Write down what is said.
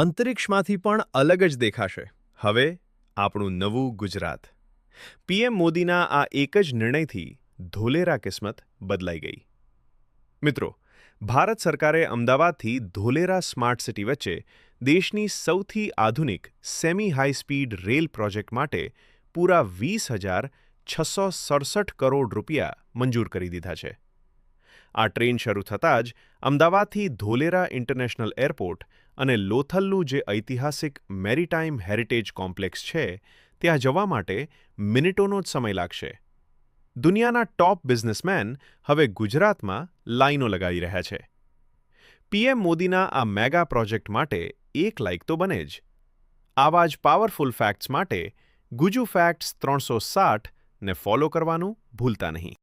અંતરિક્ષમાંથી પણ અલગ જ દેખાશે. હવે આપણું નવું ગુજરાત. પીએમ મોદીના આ એક જ નિર્ણયથી ધોલેરા કિસ્મત બદલાઈ ગઈ. મિત્રો, ભારત સરકારે અમદાવાદથી ધોલેરા સ્માર્ટ સિટી વચ્ચે દેશની સૌથી આધુનિક semi high speed rail project માટે પૂરા 20,667 કરોડ રૂપિયા મંજૂર કરી દીધા છે. આ ટ્રેન શરૂ થતાં જ અમદાવાદથી ધોલેરા ઇન્ટરનેશનલ એરપોર્ટ અને લોથલનું જે ઐતિહાસિક મેરીટાઈમ હેરિટેજ કોમ્પ્લેક્સ છે ત્યાં જવા માટે મિનિટોનો જ સમય લાગશે. દુનિયાના ટોપ બિઝનેસમેન હવે ગુજરાતમાં લાઈનો લગાવી રહ્યા છે. પીએમ મોદીના આ મેગા પ્રોજેક્ટ માટે એક લાઈક તો બને જ. આવા જ પાવરફુલ ફેક્ટ્સ માટે ગુજુ ફેક્ટ્સ 360 ને ફોલો કરવાનું ભૂલતા નહીં.